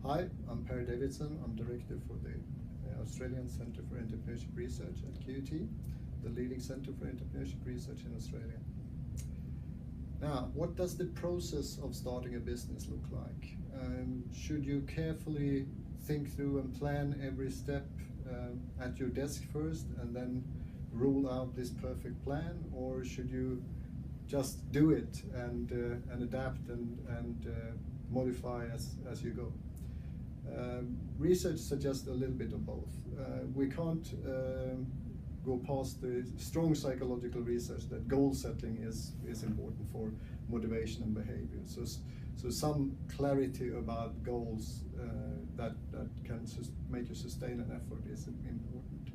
Hi, I'm Davidsson. I'm director for the Australian Centre for Entrepreneurship Research at QUT, the leading centre for entrepreneurship research in Australia. Now, what does the process of starting a business look like? Should you carefully think through and plan every step at your desk first and then rule out this perfect plan, or should you just do it and adapt and modify as you go? Research suggests a little bit of both. We can't go past the strong psychological research that goal setting is important for motivation and behavior. So some clarity about goals that can make you sustain an effort is important.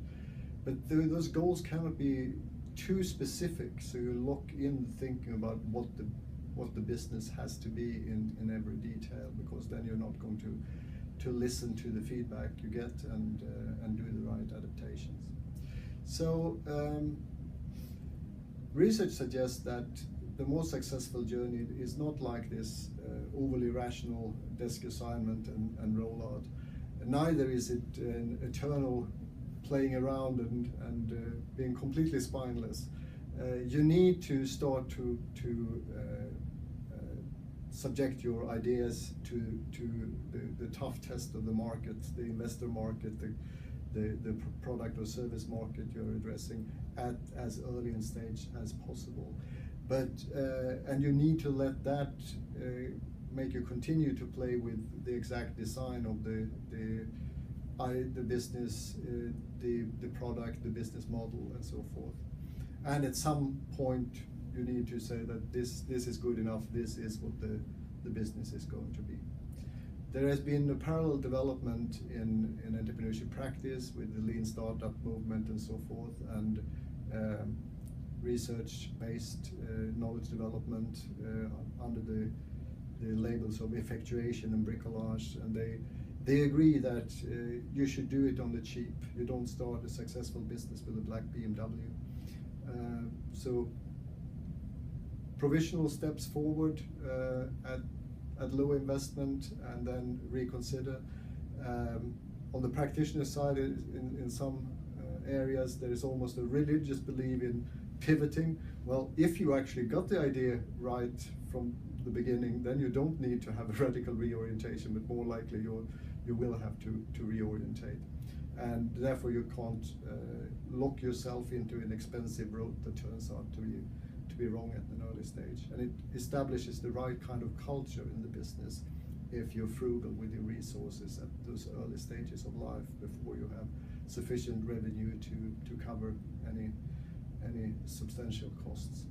But those goals cannot be too specific, so you lock in thinking about what the business has to be in every detail, because then you're not going to listen to the feedback you get and do the right adaptations. So research suggests that the most successful journey is not like this overly rational desk assignment and rollout. Neither is it an eternal playing around and being completely spineless. You need to start to subject your ideas to the tough test of the market, the investor market, the product or service market you're addressing at as early in stage as possible. But and you need to let that make you continue to play with the exact design of the business, the product, the business model, and so forth. And at some point, you need to say that this is good enough. This is what the business is going to be. There has been a parallel development in entrepreneurship practice with the lean startup movement and so forth, and research-based knowledge development under the labels of effectuation and bricolage, and they agree that you should do it on the cheap. You don't start a successful business with a black BMW. So provisional steps forward at low investment, and then reconsider. On the practitioner side, in some areas, there is almost a religious belief in pivoting. Well, if you actually got the idea right from the beginning, then you don't need to have a radical reorientation, but more likely you will have to reorientate. And therefore you can't lock yourself into an expensive road that turns out to be wrong at an early stage. And it establishes the right kind of culture in the business if you're frugal with your resources at those early stages of life before you have sufficient revenue to cover any substantial costs.